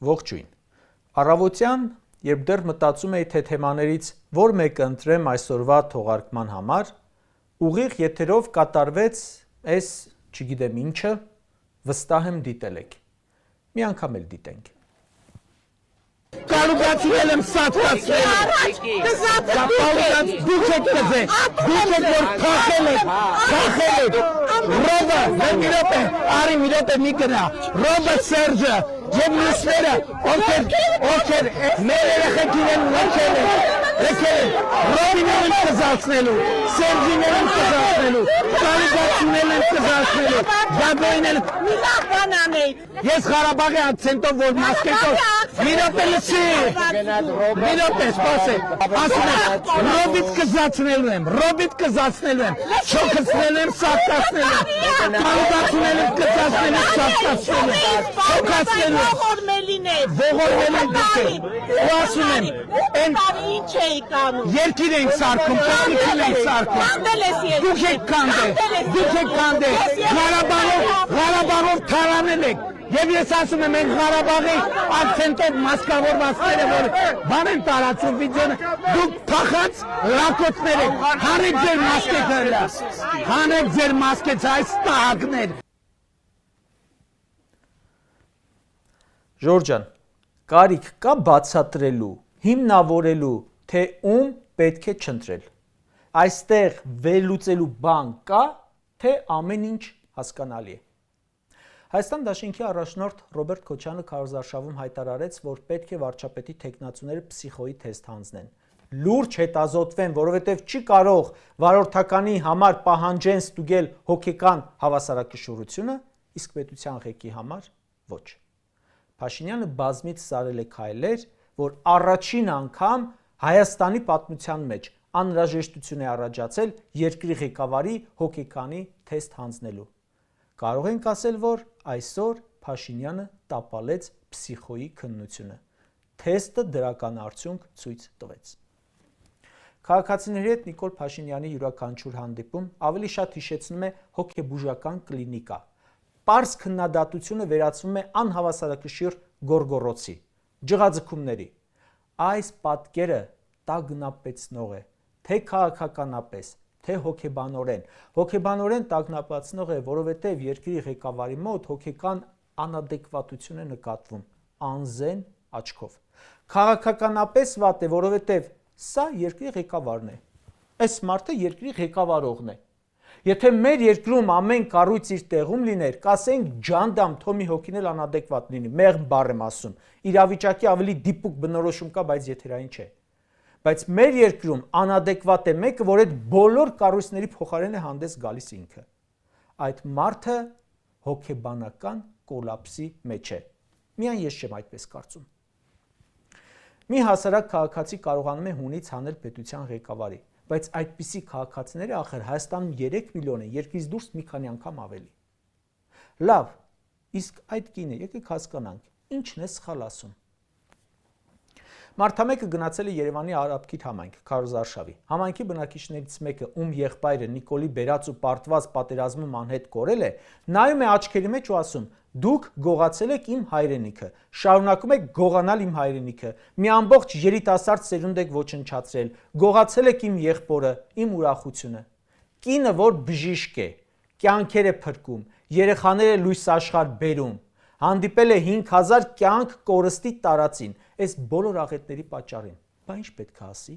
Ողջույն։ Առավոտյան, երբ դեռ մտածում էի թե թեմաներից որ մեկը ընտրեմ այսօրվա թողարկման համար, ուղիղ եթերով կատարվեց այս, չգիտեմ ինչը, վստահ եմ դիտել եք։ Մի անգամ էլ դիտենք։ Կարողացել եմ սատկացնել, դուք եք կզե, դուք եք որ թախել եք, Ռոբը, մի րոպե մի գնա, Ռոբը Սերջը և մյուսները, ովքեր մեր երեխեքին են լքել են, Ռոբիներ են կզացնելու, Սերջիներ են կզացնելու, կարողացնել են կզացնելու, Բաբոյն են, մի լավ բան անեի, ես Ղարաբաղի ակցենտով որ մասկետով, մի րոպե լսի, մի րոպե սպասեք, ասում եմ, Ռոբիտ կզացնելու եմ, չոքացնելու եմ, սատկացնելու եմ, կարողացնել եմ կզացնելու եմ, սատկացնելու եմ, չոքացնելու եմ, ողորմելի դուք եք, ու ասում եմ, ինչ էի կանում, երկիր ենք սարքում, պետքին ենք սարքում, դուք եք կանդել, Ղարաբաղով թարանել եք, և ես ասում եմ, ենք Ղարաբաղի ակցենտով մասկավորվածները, որ բան են տարածում վիդյոնը, դուք թախած լակոտներ եք, հանեք ձեր մասկեց այս տահակներ։ Ժորժ ջան, կարիք կա բացատրելու, հիմնավորելու, թե ում պետք է չընտրել։ Այստեղ վերլուծելու բան կա, թե ամեն ինչ հասկանալի է։ Հայաստան դաշինքի առաջնորդ Ռոբերտ Քոչյանը քարոզարշավում հայտարարեց, որ պետք է վարչապետի թեկնածուները փսիխոյի թեստ հանձնեն։ Լուրջ հետազոտվեն, որովհետև չի կարող վարորդականի համար պահանջեն ստուգել հոգեկան հավասարակշռությունը, իսկ պետության ղեկի համար ոչ։ Փաշինյանը բազմից սարել է քայլեր, որ առաջին անգամ Հայաստանի պատմության մեջ անհրաժեշտություն է առաջացել երկրի ղեկավարի հոգեկանի թեստ հանձնելու։ Կարող ենք ասել, որ այսօր Փաշինյանը տապալեց փսիխոյի քննությունը։ Թեստը դրական արդյունք ցույց տվեց։ Քաղաքացիների հետ Նիկոլ Փաշինյանի յուրաքանչյուր հանդիպում ավելի շատ հիշեցնում է հոգեբուժական կլինիկա։ Պարզ քննադատությունը վերածվում է անհավասարակշիռ գորգորոցի, ջղաձգումների։ Այս պատկերը տագնապեցնող է, թե քաղաքականապես, թե հոգեբանորեն։ Հոգեբանորեն տագնապացնող է, որովհետև երկրի ղեկավարի մոտ հոգեկան անադեկվատություն է նկատվում, անզեն աչքով։ Քաղաքականապես վատ է, որովհետև սա երկրի ղեկավարն է։ Այս մարդը երկրի ղեկավարողն է։ Եթե մեր երկրում ամեն կառույց իր տեղում լիներ, կասենք ջանդամ Թոմի հոգին էլ անադեկվատ լինի, մեղմ բառ եմ ասում, իրավիճակի ավելի դիպուկ բնորոշում կա, բայց եթերային չէ։ Բայց մեր երկրում անադեկվատ է մեկը, որ այդ բոլոր կառույցների փոխարեն է հանդես գալիս ինքը։ Այդ մարդը հոգեբանական կոլապսի մեջ է։ Միայն ես չեմ այդպես կարծում։ Մի հասարակ քաղաքացի կարողանում է հունից հանել պետության ղեկավարի, բայց այդպիսի քաղաքացիները ախր Հայաստանում 3 միլիոն են, երկրից դուրս մի քանի անգամ ավելի։ Լավ, իսկ այդ կինը եկեք հասկանանք, ինչն է սխալ ասում։ Մարդամեկը գնացել է Երևանի Արաբկիթ համայնք, քարոզարշավի։ Համայնքի բնակիչներից մեկը, ում եղբայրը Նիկոլի բերած ու պարտված պատերազմում անհետ կորել է, նայում է աչքերի մեջ ու ասում. «Դուք գողացել եք իմ հայրենիքը, շարունակում եք գողանալ իմ հայրենիքը, մի ամբողջ երիտասարդ սերունդ եք ոչնչացրել, գողացել եք իմ եղբորը, իմ ուրախությունը»։ Կինը, որ բժիշկ է, կյանքեր է փրկում, երեխաներ է լույս աշխարհ բերում, հանդիպել է 5000 կյանք կորստի տարածին, այս բոլոր աղետների պատճառին, բա ինչ պետք է ասի։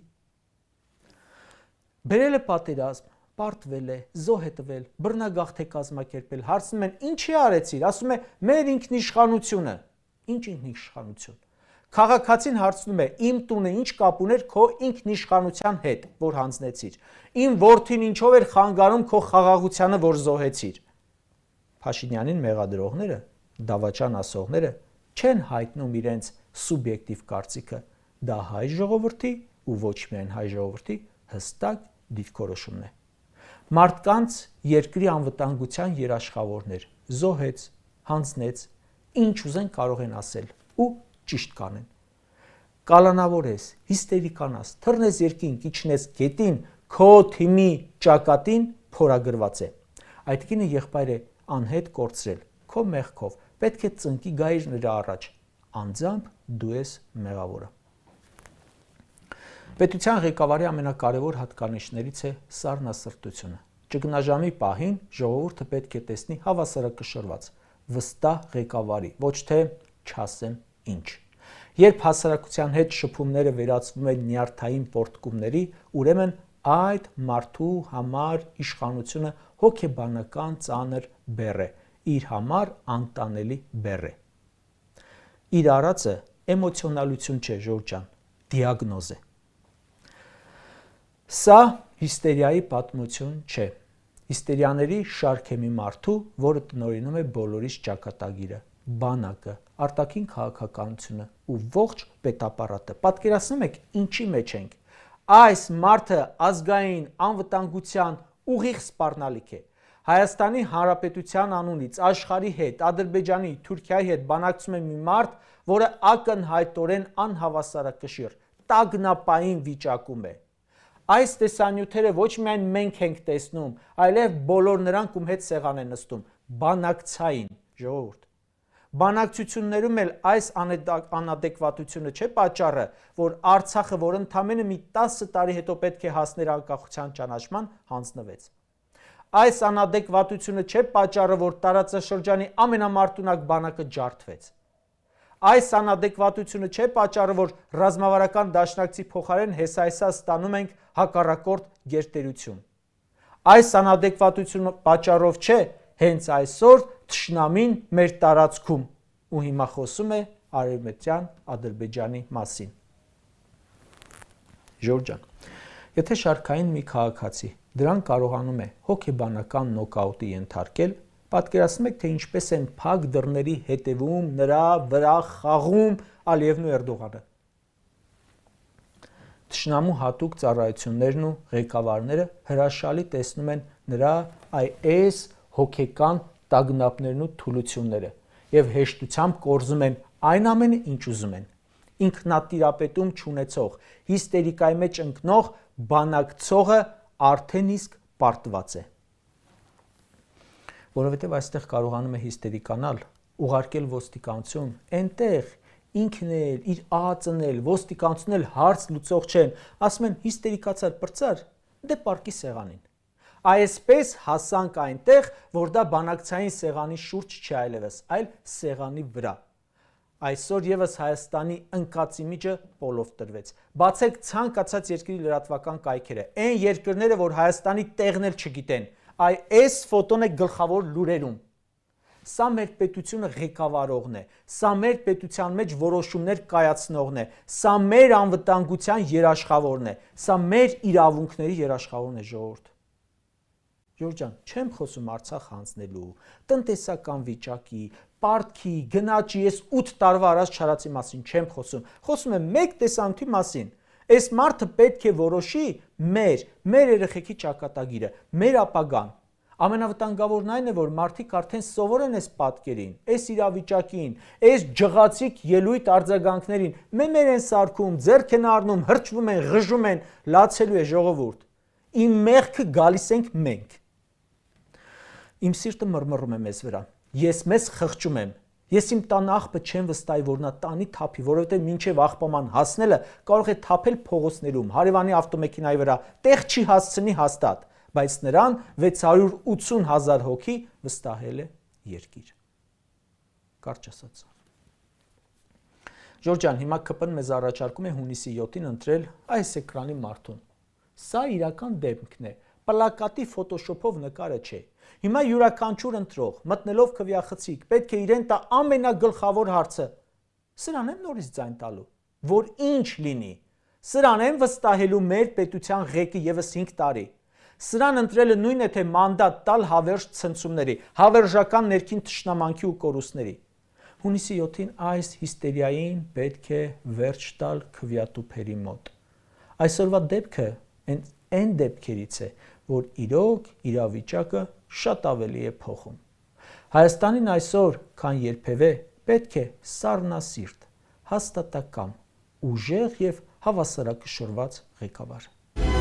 Բերել է պատերազմ, պարտվել է, զոհ է տվել, բռնագաղթ է կազմակերպել, հարցնում են ինչի արեցիր, ասում է մեր ինքնիշխանությունը, ինչ ինքնիշխանություն։ Քաղաքացին հարցնում է իմ տունը ինչ կապ ուներ քո ինքնիշխանության հետ, որ հանձնեցիր, իմ որդին ինչով էր խանգարում քո խաղաղությանը, որ զոհեցիր։ Փաշինյանին մեղադրողները, դավաճան ասողները չեն հայտնում իրենց սուբյեկտիվ կարծիքը, դա հայ ժողովրդի ու ոչ միայն հայ ժողովրդի հստակ դիրքորոշումն է։ Մարդկանց երկրի անվտանգության երաշխավորներ, զոհեց, հանձնեց, ինչ ուզեն կարող են ասել ու ճիշտ կանեն։ Կալանավոր ես, հիստերիկանաս, թռնես երկինք, իջնես գետին, քո թիմի ճակատին փորագրված է։ Այդ կինը եղբայր է անհետ կորցրել, քո մեղքով, պետք է ծնկի գայր նրա առաջ, անձամբ դու ես մեղավորը։ Պետության ղեկավարի ամենակարևոր հատկանիշներից է սառնասրտությունը։ Ճգնաժամի պահին ժողովուրդը պետք է տեսնի հավասարակշռված, վստահ ղեկավարի, ոչ թե չասեմ ինչ։ Երբ հասարակության հետ շփումները վերածվում են նյարդային պոռթկումների, ուրեմն այդ մարդու համար իշխանությունը հոգեբանական ծանր բեռ է, իր համար անտանելի բեռ է։ Իր արածը էմոցիոնալություն չէ, Ժորժ ջան, դիագնոզ է։ Սա հիստերիայի պատմություն չէ։ Հիստերիաների շարք է մի մարդու, որը տնօրինում է բոլորից ճակատագիրը, բանակը, արտաքին քաղաքականությունը ու ողջ պետապարատը։ Պատկերացնում եք ինչի մեջ ենք։ Այս մարդը ազգային անվտանգության ուղիղ սպառնալիք է։ Հայաստանի Հանրապետության անունից աշխարհի հետ, Ադրբեջանի, Թուրքիայի հետ բանակցում է մի մարդ, որը ակնհայտորեն անհավասարակշիռ, տագնապային վիճակում է։ Այս տեսանյութերը ոչ միայն մենք ենք տեսնում, այլև բոլոր նրանք, ում հետ սեղան են նստում, բանակցային, ժողովուրդ։ Բանակցություններում էլ այս անադեկվատությունը չէ պատճառը, որ Արցախը, որ ընդամենը մի 10 տարի հետո պետք է հասներ անկախության ճանաչման, հանձնվեց։ Այս անադեկվատությունը չէ պատճառը, որ տարածաշրջանի ամենամարտունակ բանակը ջարդվեց։ Այս անադեկվատությունը չէ պատճառը, որ ռազմավարական դաշնակցի փոխարեն հեսա ստանում ենք հակառակորդ գերտերություն։ Այս անադեկվատությունը պատճառով չէ, հենց այսօր թշնամին մեր տարածքում, ու հիմա խոսում է Արևմտյան Ադրբեջանի մասին։ Ժորժ ջան, եթե շարքային մի քաղաքացի դրան կարողանում է հոգեբանական նոկաուտի ենթարկել, պատկերացնում եք, թե ինչպես են փակ դռների հետևում նրա վրա խաղում Ալիևն ու Էրդողանը։ Թշնամու հատուկ ծառայություններն ու ղեկավարները հրաշալի տեսնում են նրա այս հոգեկան տագնապներն ու թուլությունները եւ հեշտությամբ կորզում են այն ամենը, ինչ ուզում են։ Ինքնատիրապետում չունեցող, հիստերիկայի մեջ ընկնող բանակցողը արդեն իսկ պարտված է։ Որովհետև այստեղ կարողանում է հիստերիկանալ, ուղարկել ոստիկանություն, այնտեղ ինքն էլ, իր ԱԱԾ-ն էլ, ոստիկանությունն էլ հարց լուծող չեն, ասում են հիստերիկացար, պրծար, դե պարկի սեղանին։ Այսպես հասանք այնտեղ, որ դա բանակցային սեղանի շուրջ չի այլևս, այլ սեղանի վրա։ Այսօր եւս Հայաստանի ընկած իմիջը պոլով տրվեց։ Բացեք ցանկացած երկրի լրատվական կայքերը, այն երկրները, որ Հայաստանի տեղն էլ չգիտեն, այս ֆոտոն է գլխավոր լուրերում։ Սա մեր պետությունը ղեկավարողն է, սա մեր պետության մեջ որոշումներ կայացնողն է, սա մեր անվտանգության երաշխավորն է, սա մեր իրավունքների երաշխավորն է, ժողովուրդ։ Ժորժ ջան, չեմ խոսում Արցախ հանձնելու, տնտեսական վիճակի, պարտքի, գնաճի, ես 8 տարվա առաջ չարացի մասին չեմ խոսում, խոսում եմ մեկ տեսանյութի մասին։ Այս մարդը պետք է որոշի մեր երեխեքի ճակատագիրը, մեր ապագան։ Ամենավտանգավորն այն է, որ մարդիկ արդեն սովոր են այս պատկերին, այս իրավիճակին, այս ջղացիկ ելույթ արձագանքներին, մեմեր են սարքում, ձեռք են առնում, հրճվում են, ղժում են, լացելու է ժողովուրդ։ Իմ մեղքը գալիս ենք մենք։ Իմ սիրտը մռմռում է մեզ վրա, ես մեզ խղճում եմ, ես իմ տան աղբը չեմ վստահի, որ նա տանի թափի, որովհետև մինչև աղբաման հասնելը կարող է թափել փողոցներում, հարևանի ավտոմեքենայի վրա, տեղ չի հասցնի հաստատ, բայց նրան 680,000 հոգի վստահել է երկիր։ Կարճ ասած։ Ժորժ ջան, հիմա ԿՊ-ն մեզ առաջարկում է հունիսի 7-ին ընտրել այս էկրանի մարդուն։ Սա իրական դեպքն է, պլակատի ֆոտոշոփով նկարը չէ։ Հիմա յուրաքանչյուր ընտրող, մտնելով քվեախցիկ, պետք է իրեն տա ամենագլխավոր հարցը. սրան եմ նորից ձայն տալու, որ ինչ լինի, սրան եմ վստահելու մեր պետության ղեկը եւս 5 տարի։ Սրան ընտրելը նույն է, թե մանդատ տալ հավերժ ցնցումների, հավերժական ներքին թշնամանքի ու կորուստների։ Հունիսի 7-ին այս հիստերիային պետք է վերջ տալ քվեատուփերի մոտ։ Այսօրվա դեպքը այն դեպքերից է, որ իրոք իրավիճակը շատ ավելի է փոխում։ Հայաստանին այսօր, քան երբևէ, պետք է սառնասիրտ, հաստատակամ, ուժեղ եւ հավասարակշռված ղեկավար։